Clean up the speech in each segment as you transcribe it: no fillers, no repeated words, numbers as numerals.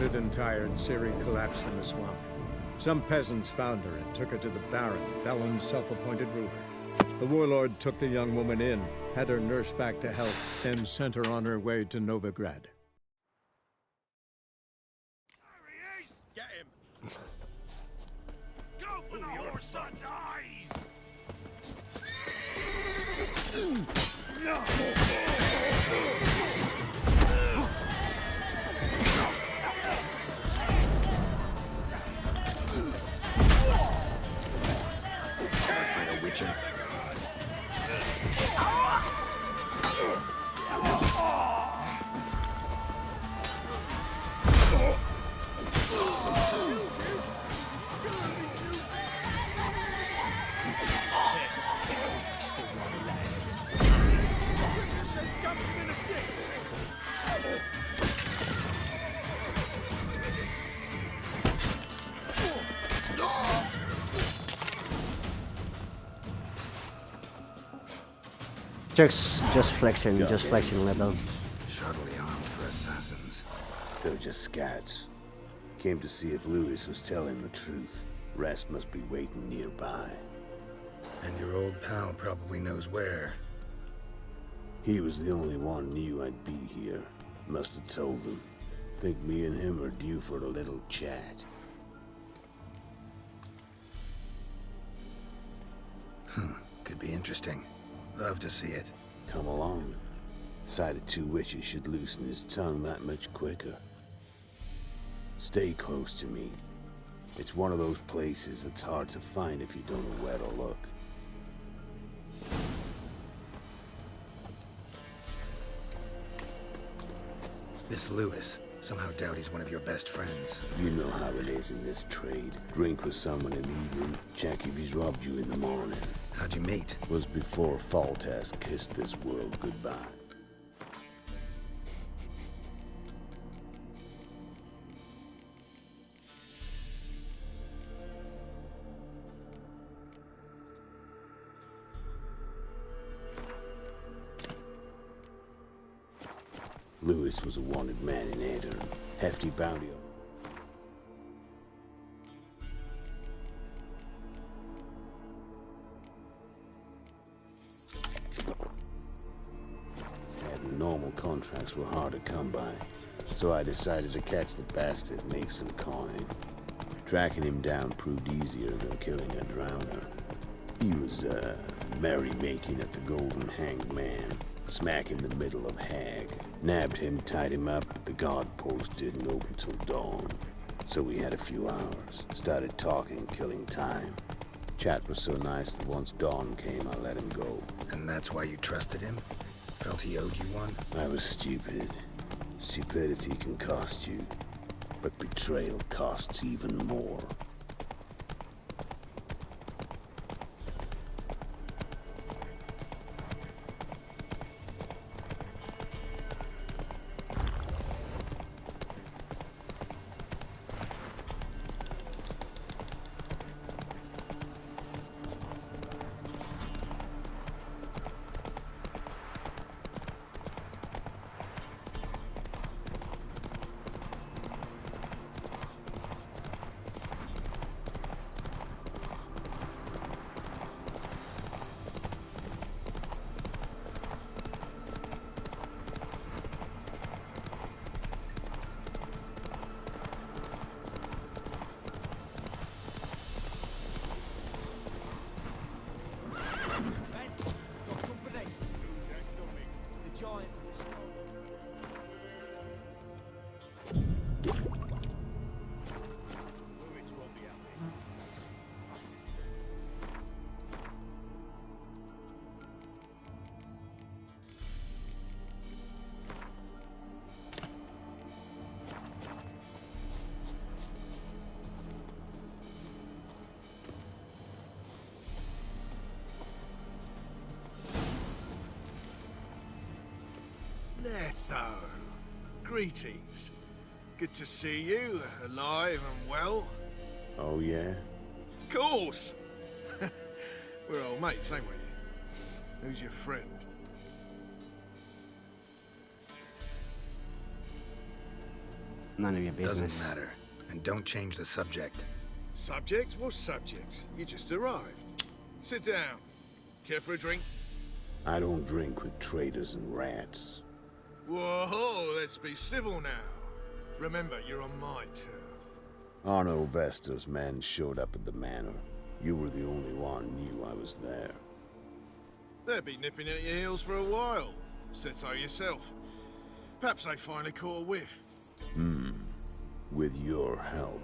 Exhausted and tired, Ciri collapsed in the swamp. Some peasants found her and took her to the Baron, Velen's self-appointed ruler. The warlord took the young woman in, had her nursed back to health, then sent her on her way to Novigrad. There he is! Get him! Go for the horse son's eyes! Ever fight a witcher? Just flexing Letho. Shoddily armed for assassins. They were just scouts. Came to see if Lewis was telling the truth. Rest must be waiting nearby. And your old pal probably knows where. He was the only one knew I'd be here. Must have told them. Think me and him are due for a little chat. Could be interesting. Love to see it. Come along. Sight of two witches should loosen his tongue that much quicker. Stay close to me. It's one of those places that's hard to find if you don't know where to look. This Lewis, somehow doubt he's one of your best friends. You know how it is in this trade. Drink with someone in the evening, check if he's robbed you in the morning. How'd you meet? Was before Foltest kissed this world goodbye. Lewis was a wanted man in Aedirn. Hefty bounty. Normal contracts were hard to come by, so I decided to catch the bastard and make some coin. Tracking him down proved easier than killing a drowner. He was, merrymaking at the Golden Hanged Man, smack in the middle of Hag. Nabbed him, tied him up, the guard post didn't open till dawn. So we had a few hours. Started talking, killing time. Chat was so nice that once dawn came, I let him go. And that's why you trusted him? Felt he owed you one? I was stupid. Stupidity can cost you, but betrayal costs even more. Letho. Greetings. Good to see you, alive and well. Oh, yeah? Of course! We're old mates, ain't we? Who's your friend? None of your business. Doesn't matter. And don't change the subject. Subject? What subject? You just arrived. Sit down. Care for a drink? I don't drink with traitors and rats. Whoa, let's be civil now. Remember, you're on my turf. Arno Vestor's men showed up at the manor. You were the only one knew I was there. They'll be nipping at your heels for a while. Said so yourself. Perhaps they finally caught a whiff. With your help.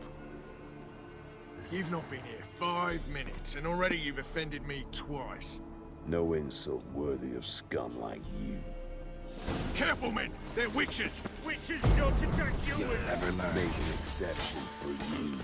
You've not been here 5 minutes, and already you've offended me twice. No insult worthy of scum like you. Careful, men! They're witches! Witches don't attack humans! Never learn. Make an exception for you.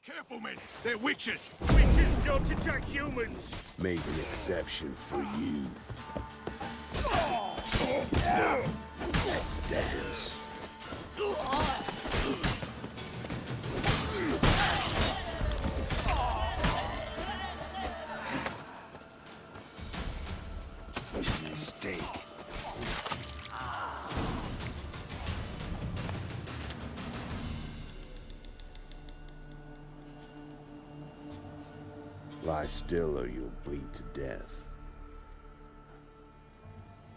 Careful, men! They're witches! Witches don't attack humans! Make an exception for you. Let's dance. Mistake. Lie still or you'll bleed to death.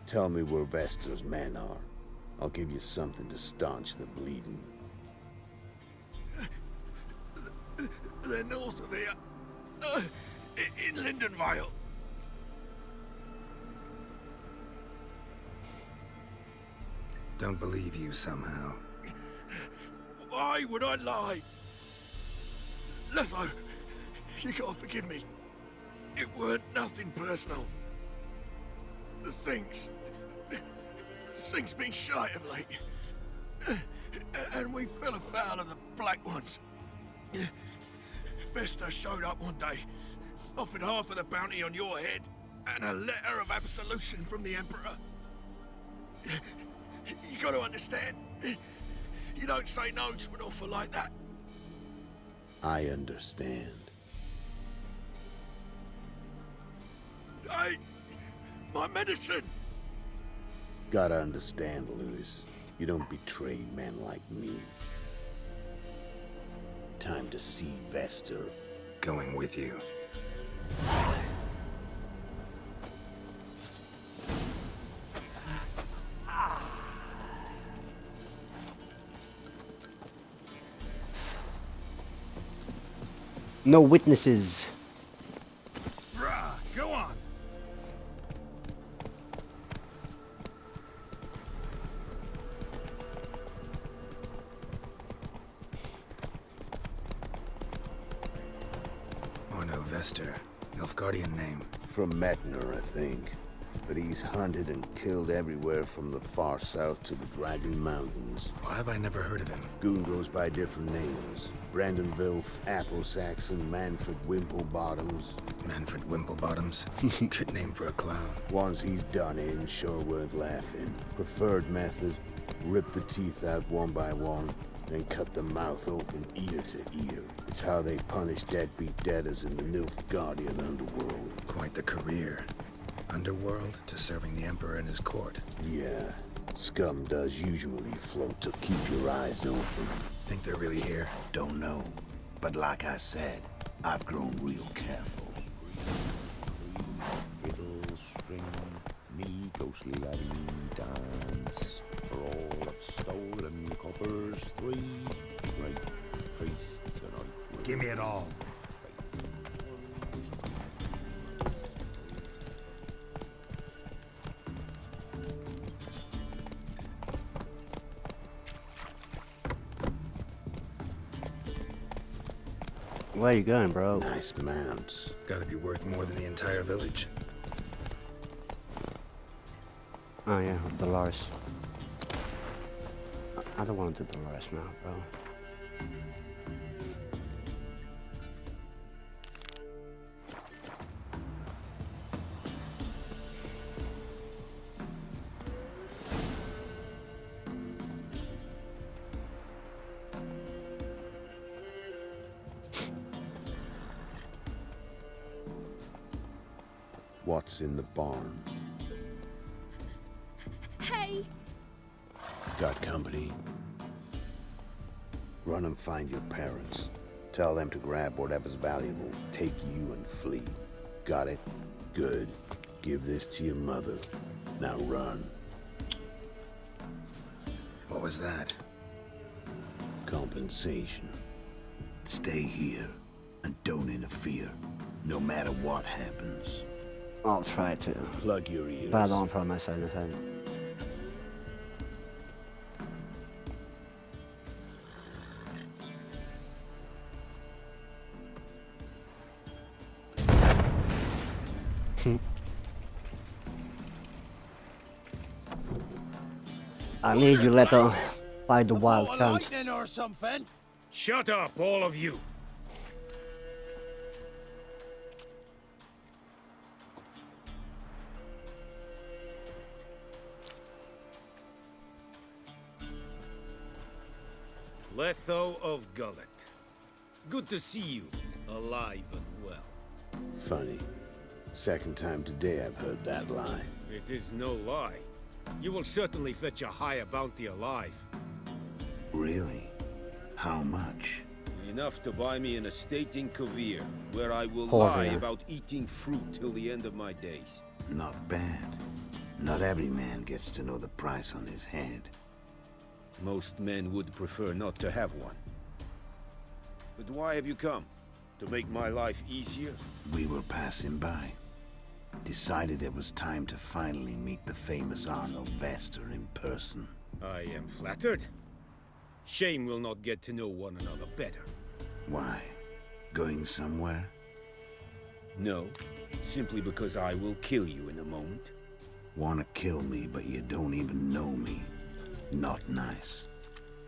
Tell me where Vestor's men are. I'll give you something to staunch the bleeding. They're north of here. In Lindenvale. Don't believe you somehow. Why would I lie? Letho, you gotta forgive me. It weren't nothing personal. The Sinks been shy of late. And we fell afoul of the Black Ones. Vesta showed up one day, offered half of the bounty on your head, and a letter of absolution from the Emperor. You gotta understand, you don't say no to an offer like that. I understand. Hey, my medicine! Gotta understand, Lewis. You don't betray men like me. Time to see Vestor. Going with you. No witnesses. Bruh, go on! Arno Vestor. Nilfgaardian name. From Metner, I think. But he's hunted and killed everywhere from the far south to the Dragon Mountains. Why have I never heard of him? Goon goes by different names. Brandon Vilf, Apple Saxon, Manfred Wimplebottoms. Manfred Wimplebottoms. Good name for a clown. Ones he's done in sure weren't laughing. Preferred method, rip the teeth out one by one, then cut the mouth open ear to ear. It's how they punish deadbeat debtors in the Nilfgaardian underworld. Quite the career. Underworld to serving the Emperor in his court. Yeah, scum does usually float to keep your eyes open. Think they're really here? Don't know, but like I said, I've grown real careful. Fiddle, string, me ghostly laddie dance. For all of stolen coppers, 3 great feast tonight. Give me it all. Where you going, bro? Nice mounts. Gotta be worth more than the entire village. Oh yeah, Dolores. I don't want to do Dolores now, bro. What's in the barn? Hey! Got company? Run and find your parents. Tell them to grab whatever's valuable, take you and flee. Got it? Good. Give this to your mother. Now run. What was that? Compensation. Stay here and don't interfere, no matter what happens. I'll try to. Plug your ears. But I don't put my side in his head. I need you, Letho. Fight the wild cunt. or something? Shut up, all of you! Letho of Gullet. Good to see you, alive and well. Funny. Second time today I've heard that lie. It is no lie. You will certainly fetch a higher bounty alive. Really? How much? Enough to buy me an estate in Kaer, where I will Poor lie man. about eating fruit till the end of my days. Not bad. Not every man gets to know the price on his head. Most men would prefer not to have one. But why have you come? To make my life easier? We were passing by. Decided it was time to finally meet the famous Arnold Vester in person. I am flattered. Shame we'll not get to know one another better. Why? Going somewhere? No, simply because I will kill you in a moment. Wanna kill me, but you don't even know me. Not nice.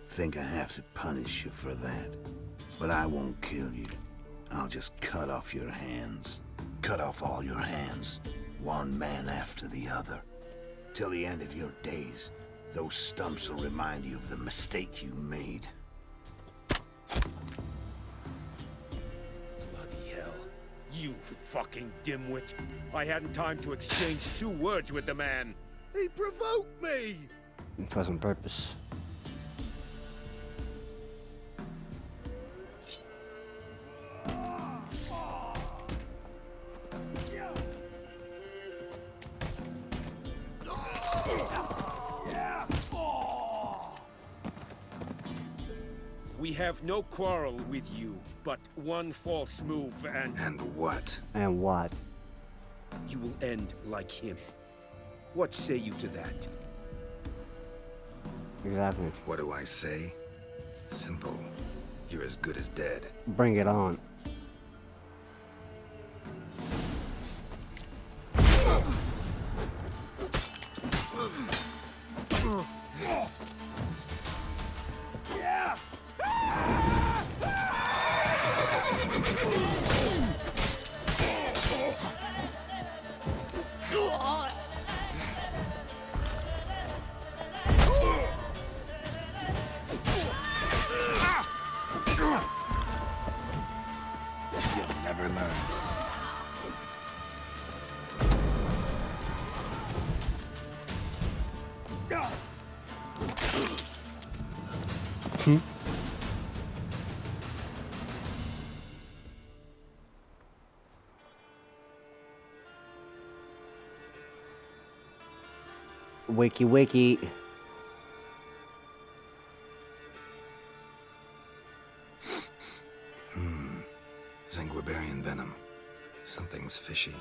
Think I have to punish you for that. But I won't kill you. I'll just cut off your hands. Cut off all your hands, one man after the other. Till the end of your days, those stumps will remind you of the mistake you made. Bloody hell. You fucking dimwit. I hadn't time to exchange 2 words with the man. He provoked me! It was on purpose. We have no quarrel with you, but one false move and And what? And what? You will end like him. What say you to that? Exactly. What do I say? Simple. You're as good as dead. Bring it on. You'll never learn. Wiki wiki. Zanguibarian venom. Something's fishy.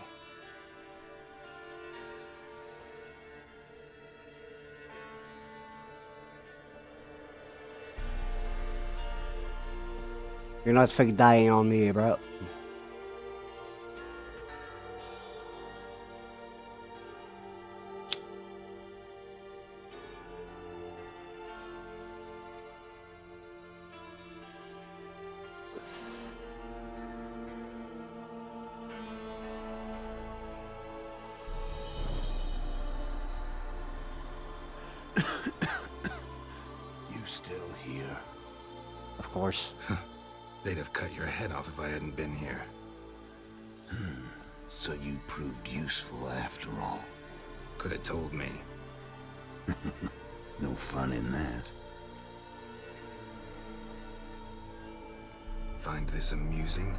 You're not fake dying on me, bro. You still here? Of course. They'd have cut your head off if I hadn't been here. So you proved useful after all. Could have told me. No fun in that. Find this amusing?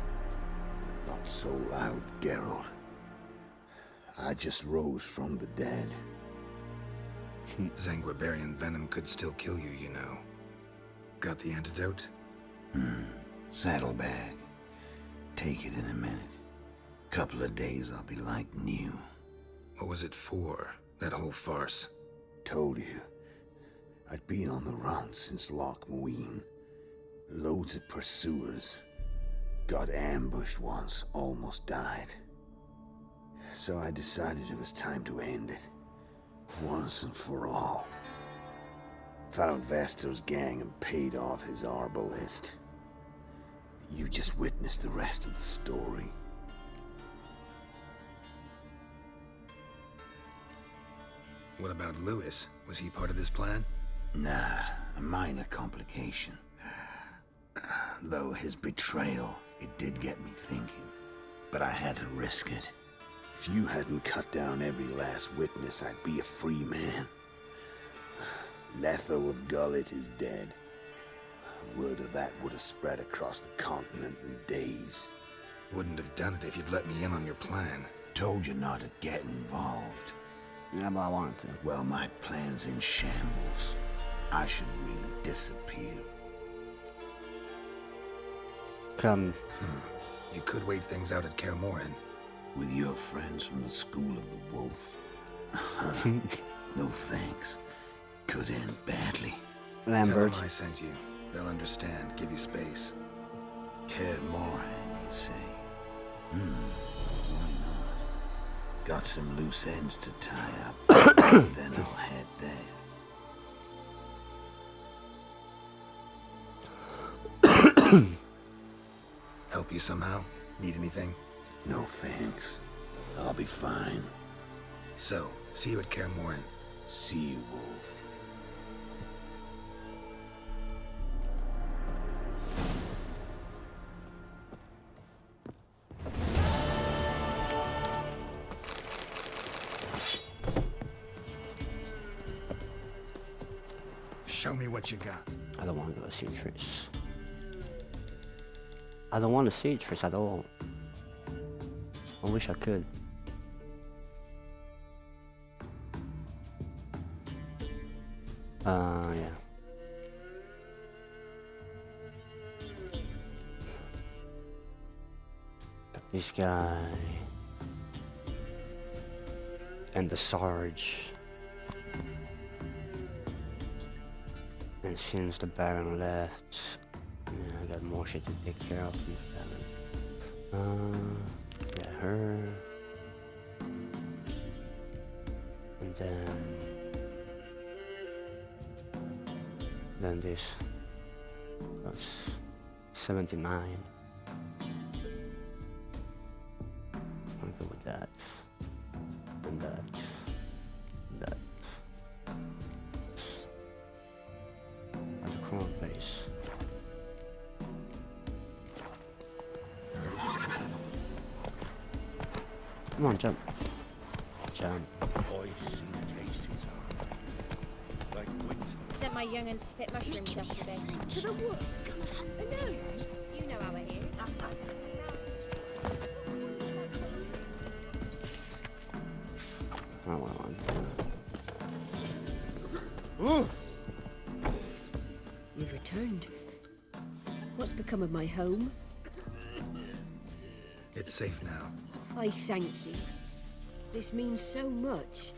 Not so loud, Geralt. I just rose from the dead. Zanguibarian venom could still kill you, you know. Got the antidote? Saddlebag. Take it in a minute. Couple of days I'll be like new. What was it for, that whole farce? Told you. I'd been on the run since Loch Mohen. Loads of pursuers. Got ambushed once, almost died. So I decided it was time to end it. Once and for all. Found Vasto's gang and paid off his arbalist. You just witnessed the rest of the story. What about Lewis? Was he part of this plan? Nah, a minor complication. Though his betrayal, it did get me thinking. But I had to risk it. If you hadn't cut down every last witness, I'd be a free man. Letho of Gullet is dead. Word of that would have spread across the continent in days. Wouldn't have done it if you'd let me in on your plan. Told you not to get involved. Yeah, but I wanted to. Well, my plan's in shambles. I should really disappear. Come. You could wait things out at Kaer Mohren. With your friends from the School of the Wolf. No thanks. Could end badly. Lambert. Tell them I sent you. They'll understand. Give you space. Kaer Mohren, you say? Why not? Got some loose ends to tie up. Then I'll head there. Help you somehow? Need anything? No thanks. I'll be fine. So, see you at Kaer Mohren. See you, Wolf. Show me what you got. I don't want to go see Trish. I don't want to see Trish at all. I wish I could. Yeah. This guy and the Sarge. And since the Baron left, yeah, I got more shit to take care of with Baron. Yeah, her. And then this. That's 79. I'll go with that. And that. And that. At the crown base. Come on, jump. Jump. Sent my young'uns to pick mushrooms yesterday. To the woods? No, you know how it is. Oh, well, You've returned. What's become of my home? It's safe now. I thank you. This means so much.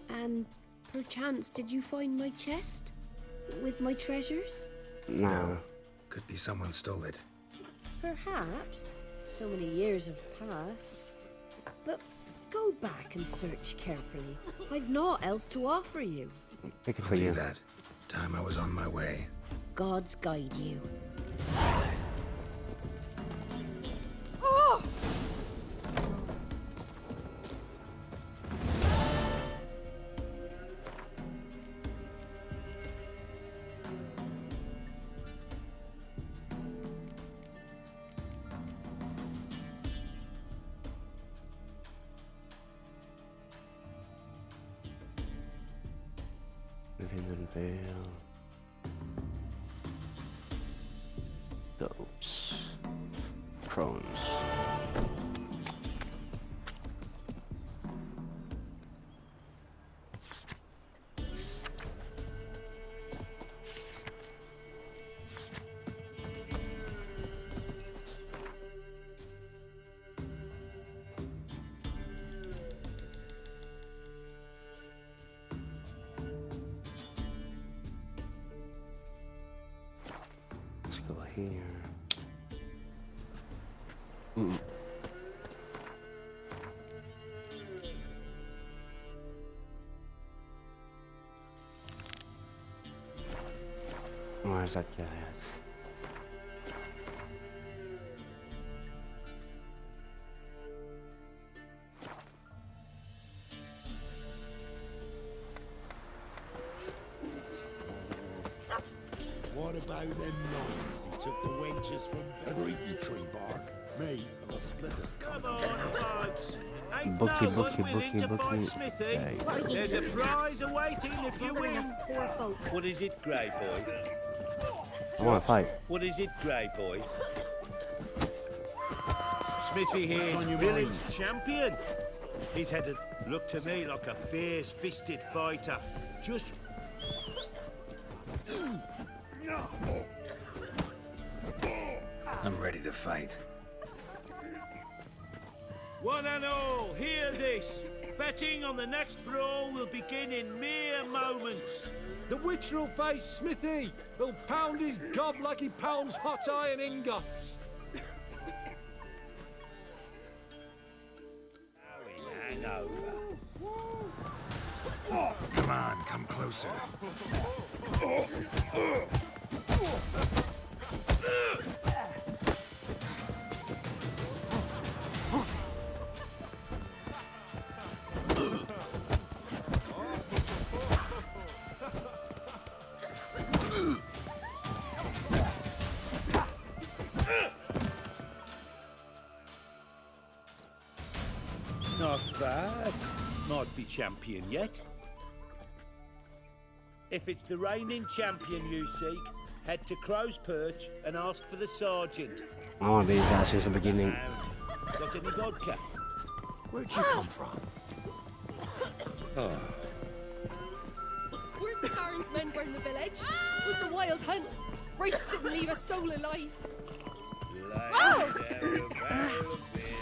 And perchance, did you find my chest? With my treasures? no. Could be someone stole it. Perhaps. So many years have passed. But go back and search carefully. I've naught else to offer you. Pick it for Do you. that. Time I was on my way. Gods guide you. Something in the veil. Goats. Crones. Let's go here. Where's that guy at? What about them knives? He took the wenches from every tree bark. Me, I got splinters. Come on, folks. Ain't Bookie, no one bookie, willing to bookie, fight bookie. Smithy. Hey. There's a prize awaiting if you Bothering win. us poor folk. What is it, Grey Boy? I wanna fight. What is it, Grey Boy? Smithy here's on your village champion. He's headed. Look to me like a fierce-fisted fighter. Just I'm ready to fight. one and all, hear this. Betting on the next brawl will begin in mere moments. The witcher will face Smithy. He'll pound his gob like he pounds hot iron ingots. Hang over. Come on, come closer. Not bad. Might be champion yet. If it's the reigning champion you seek, head to Crow's Perch and ask for the sergeant. I wanna be his ass since the beginning. And got any vodka? Where'd you come from? Weren't the Baron's men burn the village? It was the wild hunt. Wraiths didn't leave a soul alive.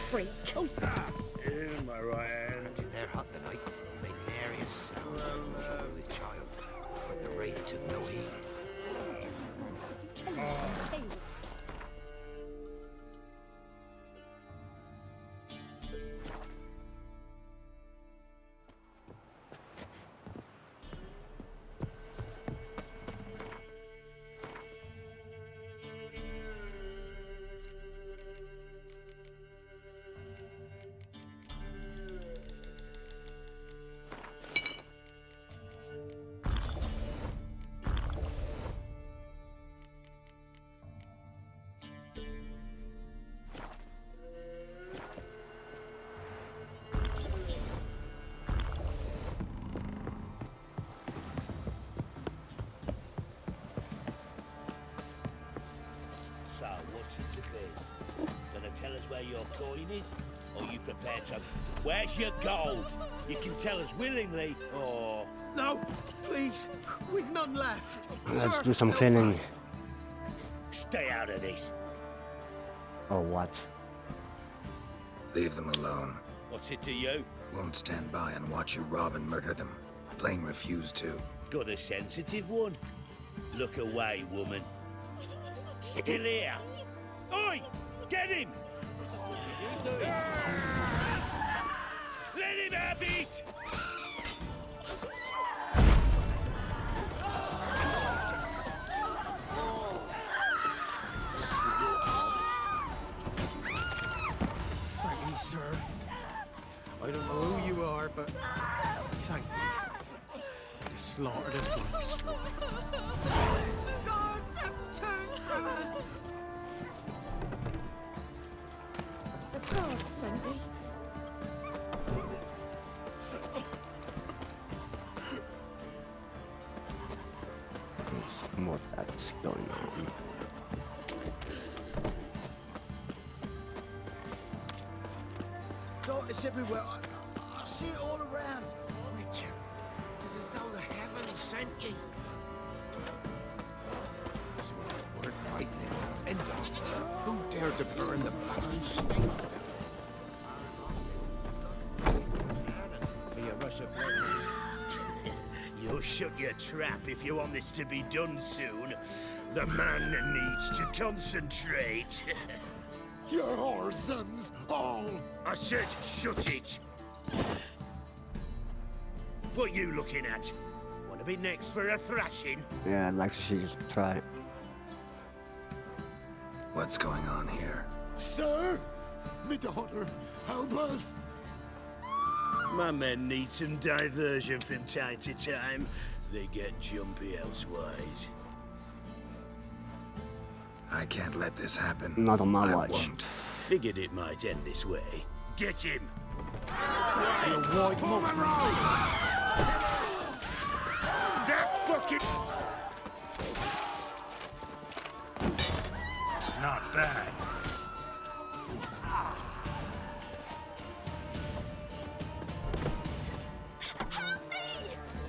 Freak. Oh. In my right hand. They're hot tonight, making areas sound with child, but the wraith took no heed. Telling me such tales. So, what's it to be? Gonna tell us where your coin is? Or you prepared to... Where's your gold? You can tell us willingly, or... No, please. We've none left. Let's do some cleaning. Stay out of this. Or what? Leave them alone. What's it to you? Won't stand by and watch you rob and murder them. Plain refuse to. Got a sensitive one? Look away, woman. Still here. Oi! Get him! Let him have it! Thank you, sir. I don't know who you are, but thank you. You slaughtered us like swine. Gods have turned from us. The gods sent me. what that's going on. Darkness everywhere. I see it all around. Richard, it's as though the heavens sent you. So if it weren't lightning and thunder, who dared to burn the Baron's stable? Be a rush of blood. You'll shut your trap if you want this to be done soon. The man needs to concentrate. Your whore sons, all! I said shut it! What you looking at? Want to be next for a thrashing? Yeah, I'd like to see you try it. What's going on here? Sir! Me daughter, help us! My men need some diversion from time to time. They get jumpy elsewise. I can't let this happen. Not on my I watch. won't. Figured it might end this way. Get him! That fucking... Not bad.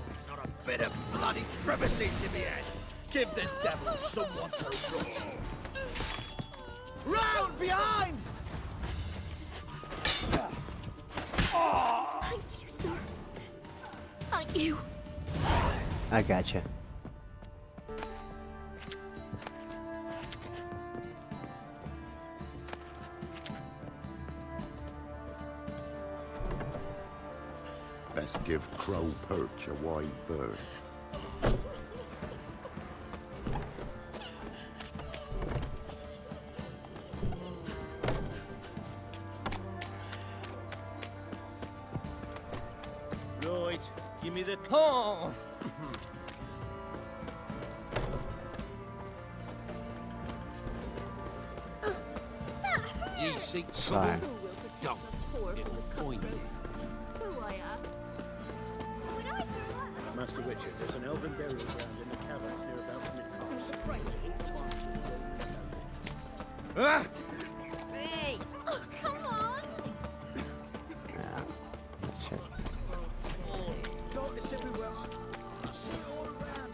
It's not a bit of bloody privacy to be had. Give the devil someone to rush. Round behind! Thank you, sir. Thank you. I gotcha. Best give Crow Perch a wide berth. Right, give me the... Oh! Ye seek Sorry. trouble? Don't. It'll find you. Who I ask? Would I do that? Master Richard, there's an elven burial ground in the caverns nearabouts mid-cops. Ah! Hey! Oh, come on! Yeah, that's it. Darkness everywhere. I see it all around.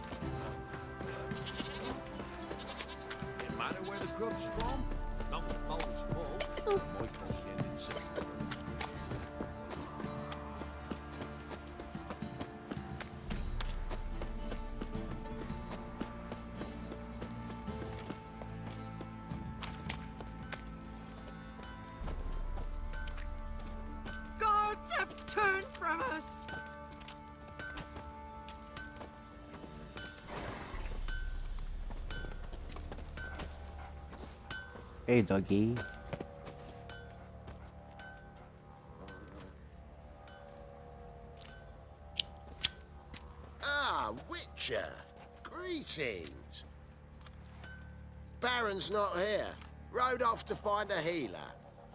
No matter where the grub's from, long as the pole's full, my fault the ending says. Gods have turned from us! Hey, doggy. Ah, Witcher! Greetings! Baron's not here. Rode off to find a healer.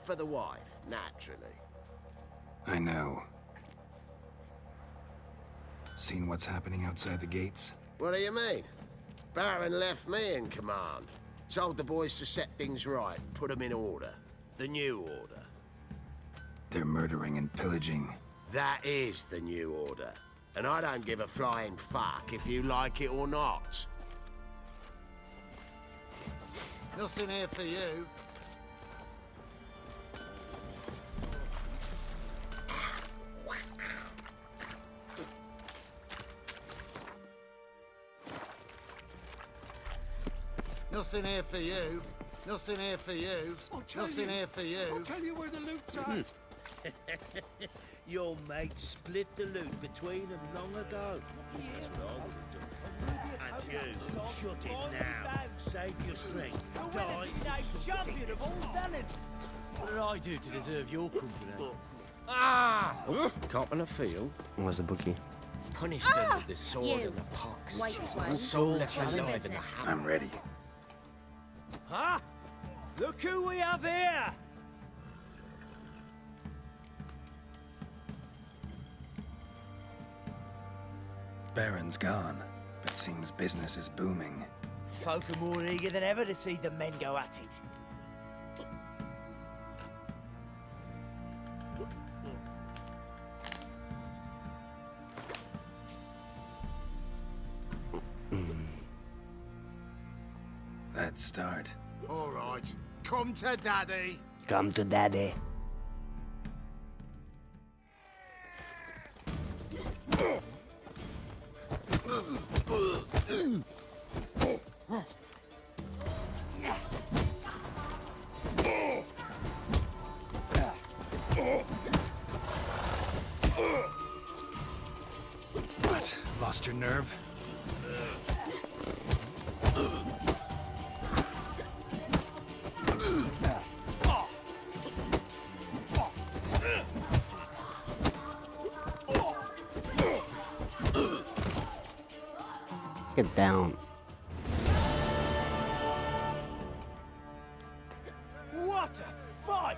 For the wife, naturally. I know. Seen what's happening outside the gates? What do you mean? Baron left me in command. Told the boys to set things right, put them in order. The new order. They're murdering and pillaging. That is the new order. And I don't give a flying fuck if you like it or not. Nothing here for you. Nothing here for you. Nothing here for you. Nothing here for you. I'll tell you where the loot's at. Your mate split the loot between them long ago. That's what I would have done. And you, shut it now. Save your strength. Die. Champion of all Velen! What did I do to deserve your company? Caught in a field, Where's the bookie? punished them with the sword You. and the pox. White one. Soul left alive in the hand. I'm ready. Huh? Look who we have here! Baron's gone, but seems business is booming. Folk are more eager than ever to see the men go at it. Let's start. All right, come to daddy. Come to daddy. What? Lost your nerve? Get down. What a fight!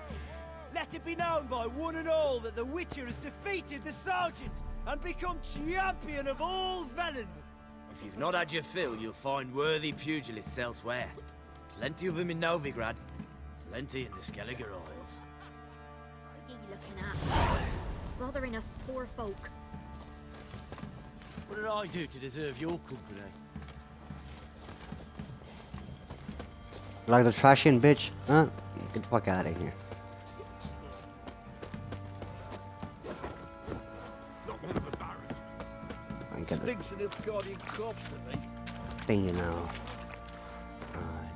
Let it be known by one and all that the Witcher has defeated the Sergeant and become champion of all Velen. If you've not had your fill, you'll find worthy pugilists elsewhere. Plenty of them in Novigrad, plenty in the Skelliger Isles. What are you looking at? Bothering us poor folk. What did I do to deserve your company? Like the trashing bitch? Huh? Get the fuck out of here. Not one of the barons. I get the Stinks of guardian corpse to me. thing, you know. Alright.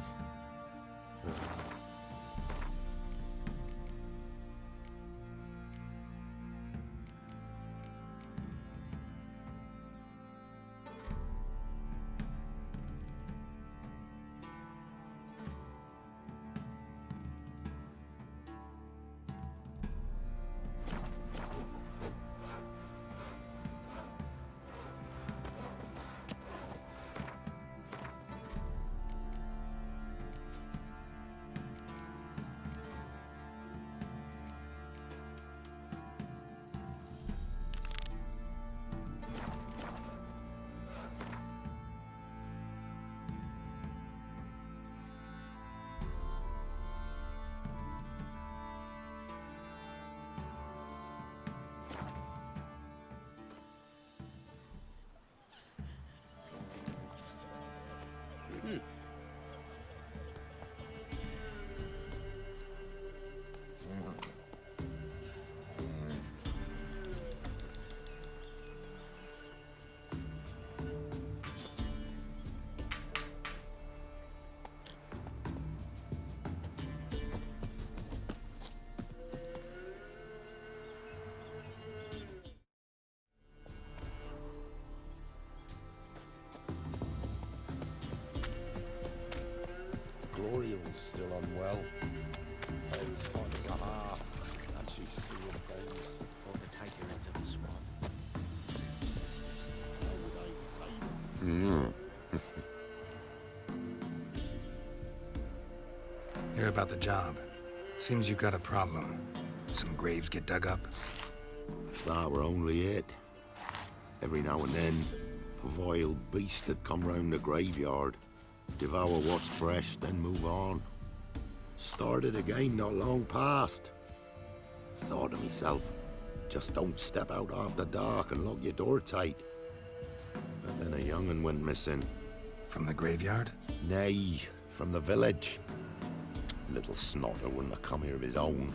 Gloria's still unwell. Head's fine as a half, and she's seeing things. Or to take her into the swamp. See her sisters. Oh, they paid. Hear about the job. Seems you got a problem. Some graves get dug up. If that were only it. Every now and then, a vile beast had come round the graveyard, devour what's fresh, then move on. Started again not long past. Thought to myself, just don't step out after dark and lock your door tight. But then a young'un went missing. From the graveyard? Nay, from the village. Little snotter wouldn't have come here of his own.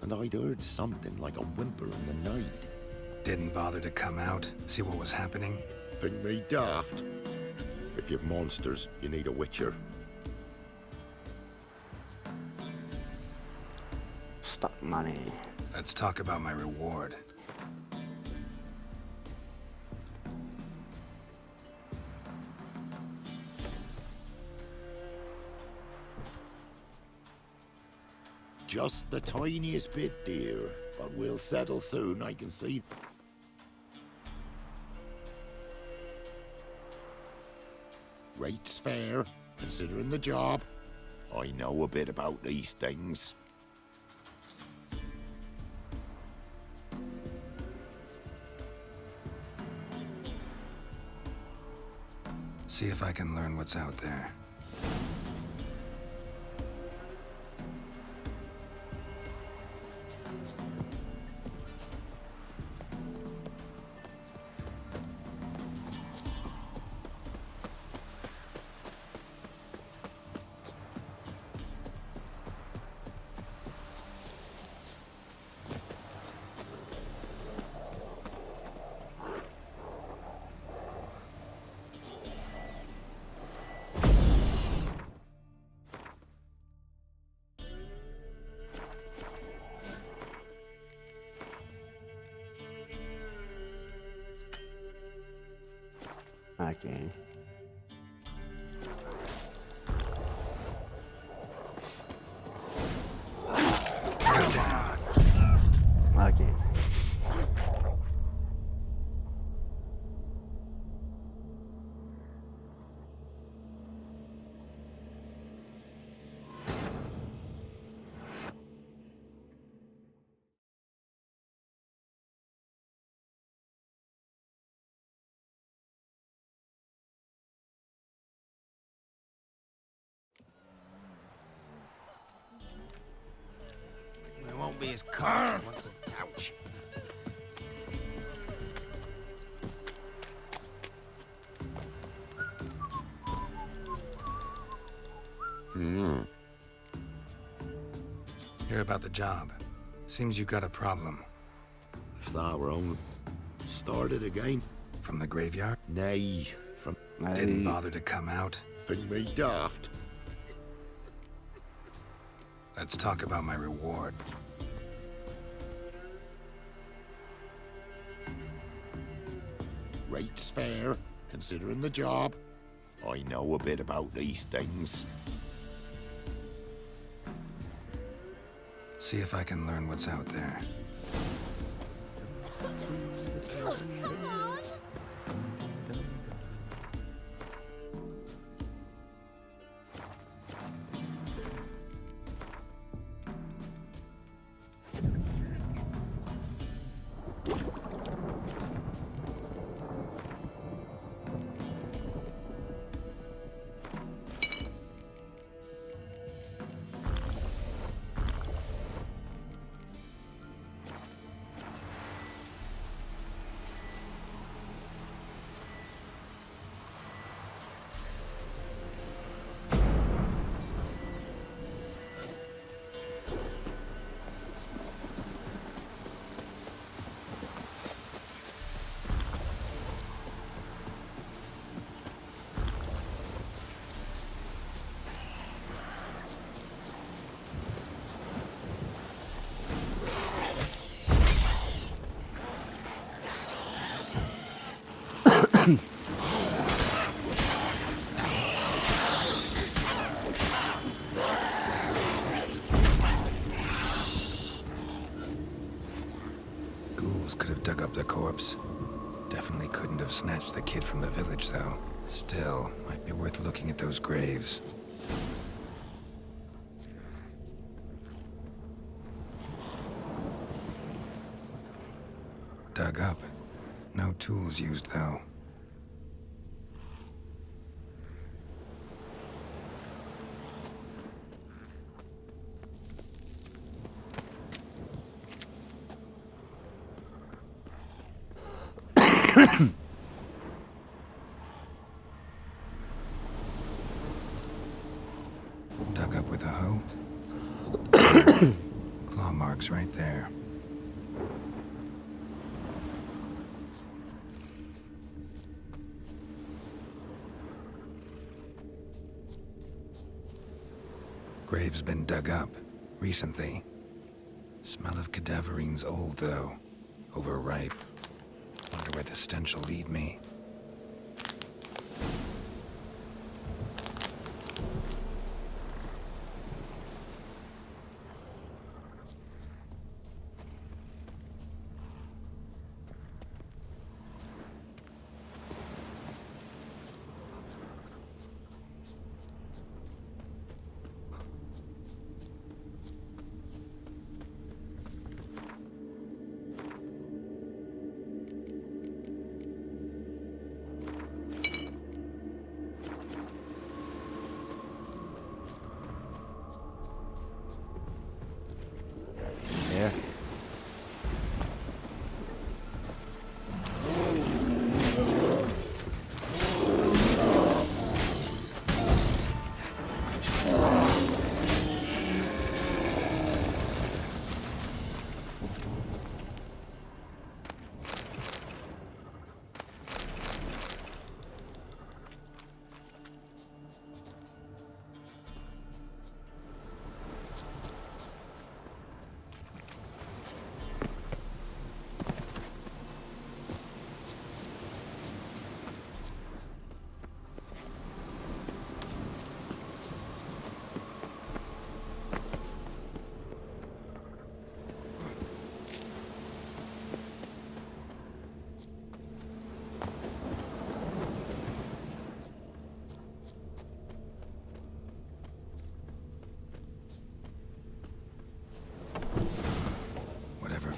And I'd heard something like a whimper in the night. Didn't bother to come out, see what was happening? Think me daft? If you've monsters, you need a witcher. Stock money. Let's talk about my reward. Just the tiniest bit, dear. But we'll settle soon, I can see. Rate's fair, considering the job. I know a bit about these things. See if I can learn what's out there. Okay. Okay. It won't be as cold once the couch. Hear about the job. Seems you got a problem. If that were only started again. From the graveyard? Nay, from... Didn't bother to come out. Think me daft. Let's talk about my reward. Rate's fair, considering the job. I know a bit about these things. See if I can learn what's out there. Oh, come on! Ghouls could have dug up the corpse. Definitely couldn't have snatched the kid from the village, though. Still, might be worth looking at those graves. Dug up. No tools used, though. Dug up with a hoe. Claw marks right there. Grave's been dug up recently. Smell of cadaverine's old, though. Overripe. Wonder where the stench will lead me.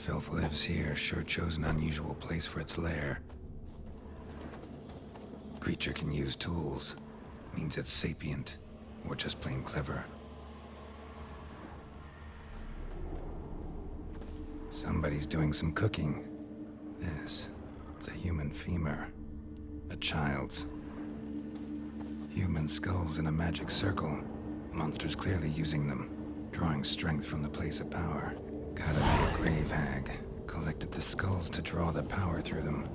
filth lives here, sure chose an unusual place for its lair. Creature can use tools. Means it's sapient, or just plain clever. Somebody's doing some cooking. This, it's a human femur. A child's. Human skulls in a magic circle. Monsters clearly using them, drawing strength from the place of power. Gotta be a grave hag. Collected the skulls to draw the power through them.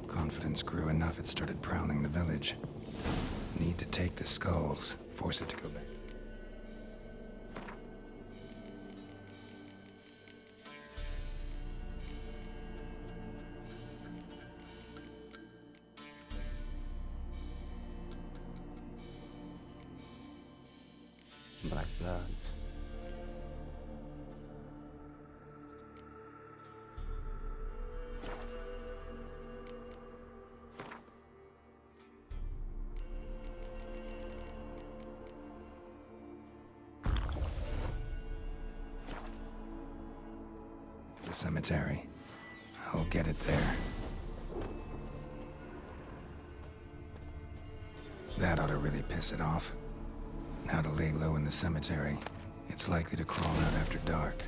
Confidence grew enough it started prowling the village. Need to take the skulls, force it to go back. Black blood. The cemetery. I'll get it there. That ought to really piss it off. Now to lay low in the cemetery. It's likely to crawl out after dark.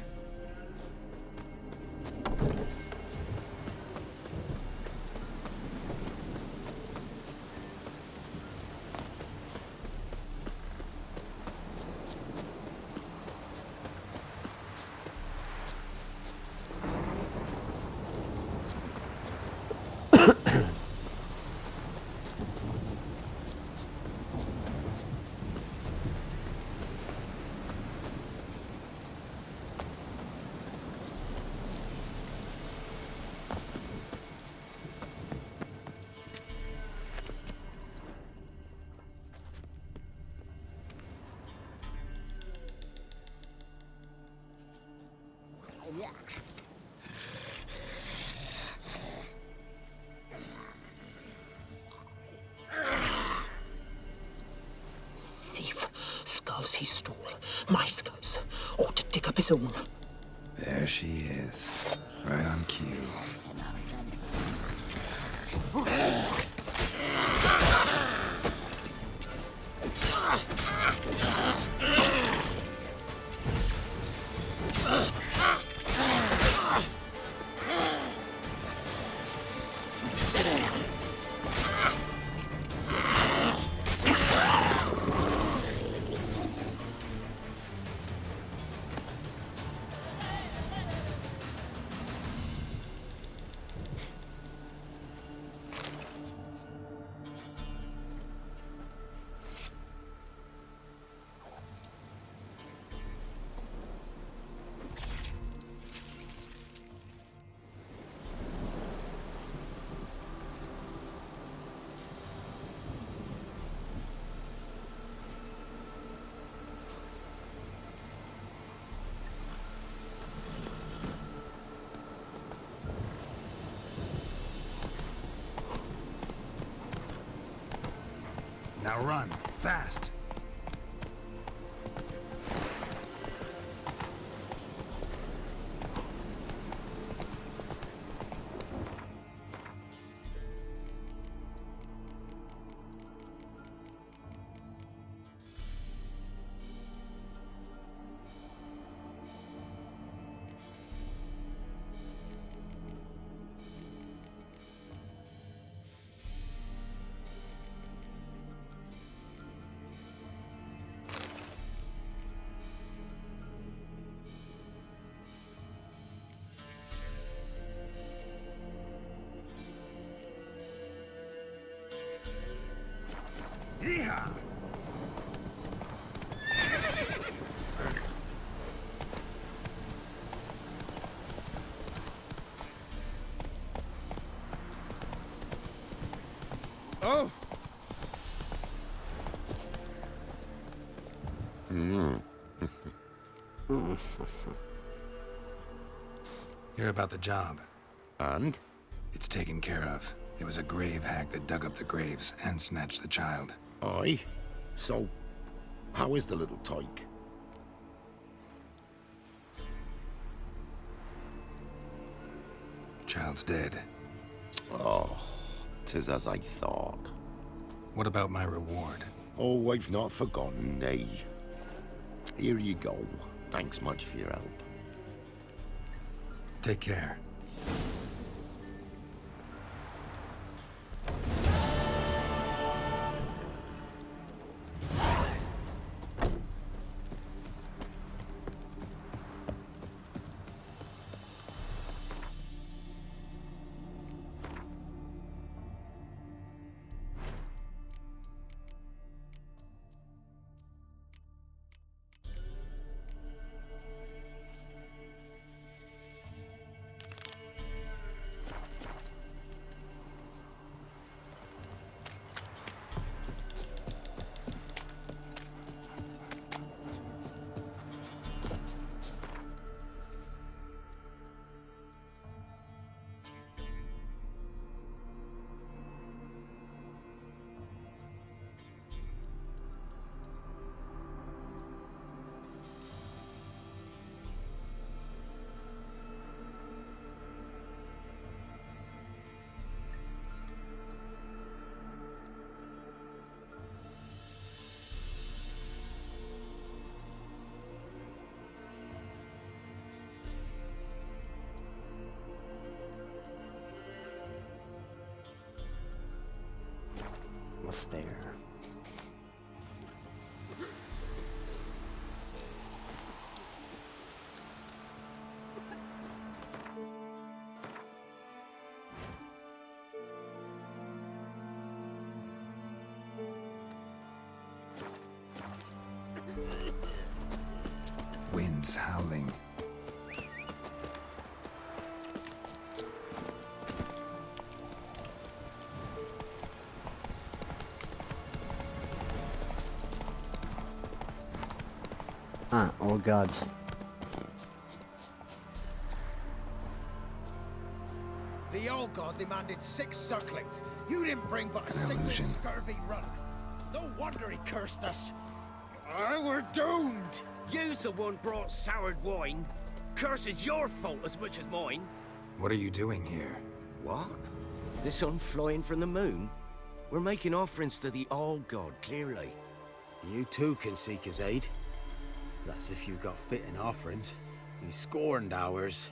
Thief. Skulls he stole. My skulls. Ought to dig up his own. There she is. Right on cue. Now run, fast! Yeehaw! Oh! Hear about the job. And? It's taken care of. It was a grave hag that dug up the graves and snatched the child. Aye. So, how is the little tyke? child's dead. Oh, 'tis as I thought. What about my reward? Oh, I've not forgotten, nay. Here you go. Thanks much for your help. Take care. What's there? Winds howling. Ah, oh god. The old god demanded 6 circlings. You didn't bring but a single illusion. scurvy runner. No wonder he cursed us. We're doomed. You's the one brought soured wine. Curse is your fault as much as mine. What are you doing here? What? The sun flying from the moon? We're making offerings to the All-God, clearly. You too can seek his aid. That's if you got fitting offerings. He scorned ours,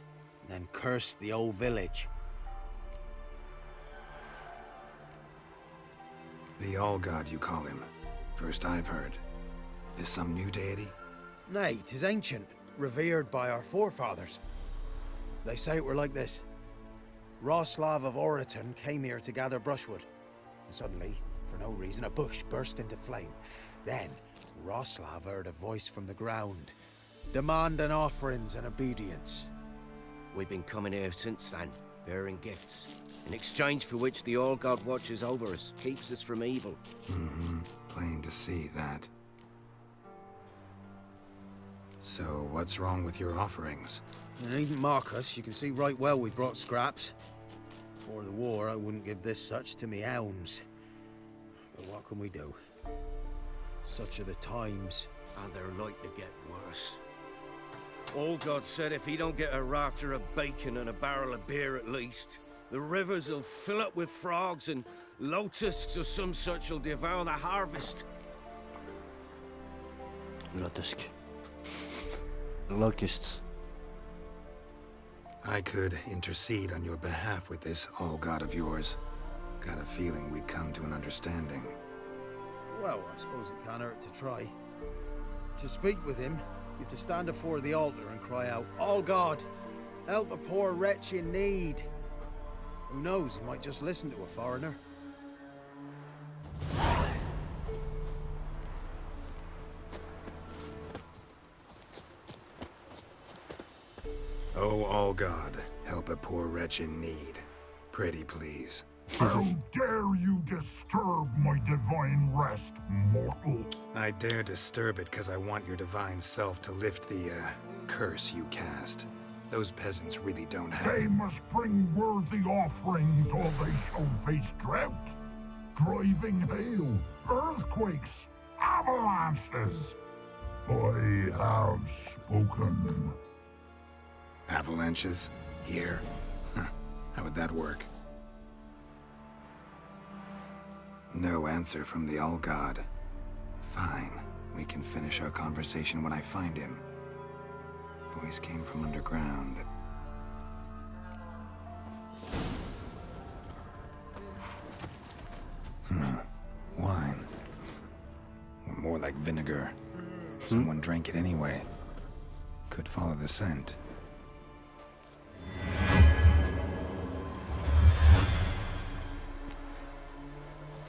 then cursed the old village. The All-God, you call him. First I've heard. Is some new deity? Nay, 'tis ancient, revered by our forefathers. They say it were like this. Roslav of Oriton came here to gather brushwood. And suddenly, for no reason, a bush burst into flame. Then, Roslav heard a voice from the ground, demanding offerings and obedience. We've been coming here since then, bearing gifts, in exchange for which the All-God watches over us, keeps us from evil. Mm-hmm. Plain to see that. So, what's wrong with your offerings? You needn't mock us. You can see right well we brought scraps. Before the war, I wouldn't give this such to me hounds. But what can we do? Such are the times. And they're like to get worse. All-God said if he don't get a rafter of bacon and a barrel of beer at least, the rivers will fill up with frogs and lotuses or some such will devour the harvest. Lotusk. Locusts. I could intercede on your behalf with this All-God of yours. Got a feeling we'd come to an understanding. Well, I suppose it can't hurt to try. To speak with him, you have to stand before the altar and cry out, "All God, help a poor wretch in need." Who knows, he might just listen to a foreigner. Oh, All-God, help a poor wretch in need. Pretty please. How dare you disturb my divine rest, mortal? I dare disturb it because I want your divine self to lift the, curse you cast. Those peasants really don't have... They must bring worthy offerings or they shall face drought, driving hail, earthquakes, avalanches. I have spoken. Avalanches? Here? Huh. How would that work? No answer from the All-God. Fine. We can finish our conversation when I find him. Voice came from underground. Wine. Or more like vinegar. Someone drank it anyway. Could follow the scent.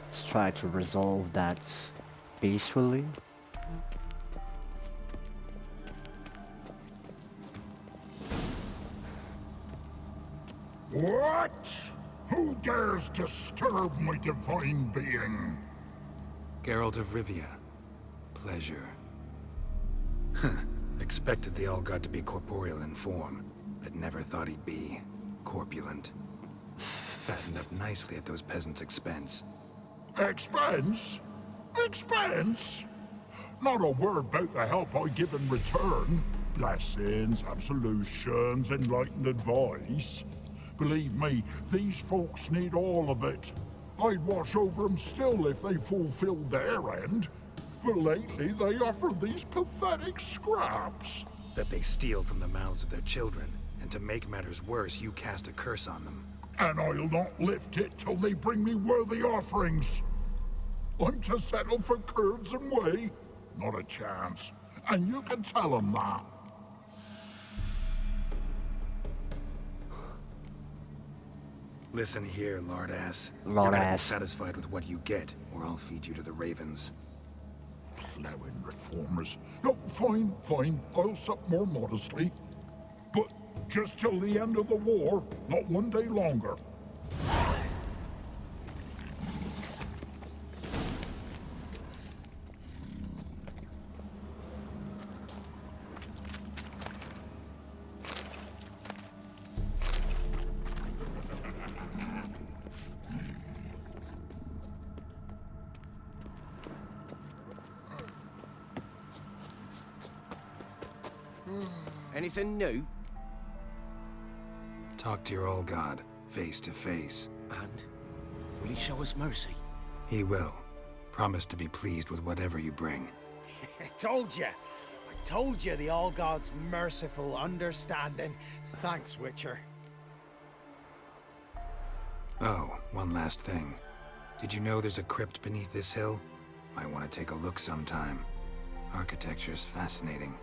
Let's try to resolve that peacefully. What? Who dares disturb my divine being? Geralt of Rivia. Pleasure. Expected the All-God to be corporeal in form, but never thought he'd be corpulent. Fattened up nicely at those peasants' expense. Expense? Expense? Not a word about the help I give in return. Blessings, absolutions, enlightened advice. Believe me, these folks need all of it. I'd watch over them still if they fulfilled their end. But lately they offer these pathetic scraps. That they steal from the mouths of their children, and to make matters worse, you cast a curse on them. And I'll not lift it till they bring me worthy offerings. I'm to settle for curds and whey? Not a chance. And you can tell them that. Listen here, lard-ass. Lard You're gonna be ass. satisfied with what you get, or I'll feed you to the ravens. Plowing reformers. No, fine, fine. I'll sup more modestly. But just till the end of the war, not one day longer. Anything new? Talk to your All-God, face to face. And will he show us mercy? He will. Promise to be pleased with whatever you bring. I told you the All-God's merciful, understanding. Thanks, Witcher. Oh, one last thing. Did you know there's a crypt beneath this hill? Might want to take a look sometime. Architecture's fascinating.